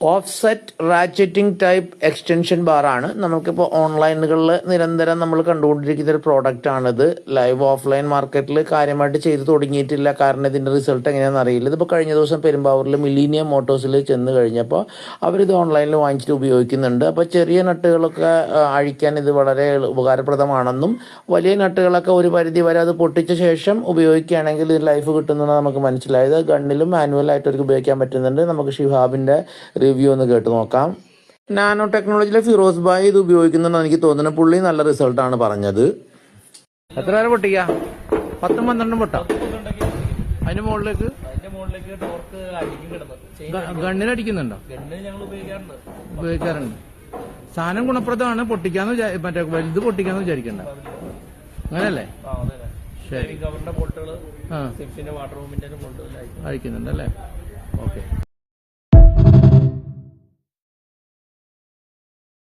Offset ratcheting type extension ബാറാണ്. നമുക്കിപ്പോൾ ഓൺലൈനുകളിൽ നിരന്തരം നമ്മൾ കണ്ടുകൊണ്ടിരിക്കുന്ന ഒരു പ്രോഡക്റ്റ് ആണിത്. ലൈവ് ഓഫ്ലൈൻ മാർക്കറ്റിൽ കാര്യമായിട്ട് ചെയ്ത് തുടങ്ങിയിട്ടില്ല, കാരണം ഇതിൻ്റെ റിസൾട്ട് എങ്ങനെയാണെന്ന് അറിയില്ല. ഇതിപ്പോൾ കഴിഞ്ഞ ദിവസം പെരുമ്പാവൂരിൽ മിലീനിയം മോട്ടോഴ്സിൽ ചെന്ന് കഴിഞ്ഞപ്പോൾ അവരിത് ഓൺലൈനിൽ വാങ്ങിച്ചിട്ട് ഉപയോഗിക്കുന്നുണ്ട്. അപ്പോൾ ചെറിയ നട്ടുകളൊക്കെ അഴിക്കാൻ ഇത് വളരെ ഉപകാരപ്രദമാണെന്നും വലിയ നട്ടുകളൊക്കെ ഒരു പരിധി വരെ അത് പൊട്ടിച്ച ശേഷം ഉപയോഗിക്കുകയാണെങ്കിൽ ഇത് ലൈഫ് കിട്ടുന്നതെന്ന് നമുക്ക് മനസ്സിലായത്. ഗണ്ണിലും മാനുവലായിട്ട് അവർക്ക് ഉപയോഗിക്കാൻ പറ്റുന്നുണ്ട്. നമുക്ക് ഷിഹാബിൻ്റെ റിവ്യൂ ഒന്ന് കേട്ട് നോക്കാം. നാനോ ടെക്നോളജിയിലെ ഫിറോസ് ഭായ് ഇത് ഉപയോഗിക്കുന്നുണ്ടെന്ന് എനിക്ക് തോന്നുന്നു. പുള്ളി നല്ല റിസൾട്ടാണ് പറഞ്ഞത്. എത്ര നേരം പൊട്ടിക്ക? 10-12 പൊട്ടാം. അതിന്റെ മുകളിലേക്ക് ഗണ്ണിനടിക്കുന്നുണ്ടോ? ഉപയോഗിക്കാറുണ്ട്. സാധനം ഗുണപ്രദമാണ്. പൊട്ടിക്കാന്ന് മറ്റേ വലുത് പൊട്ടിക്കാന്ന് വിചാരിക്കണ്ട, അങ്ങനല്ലേ? ശരി, അയക്കുന്നുണ്ടല്ലേ? ഓക്കെ.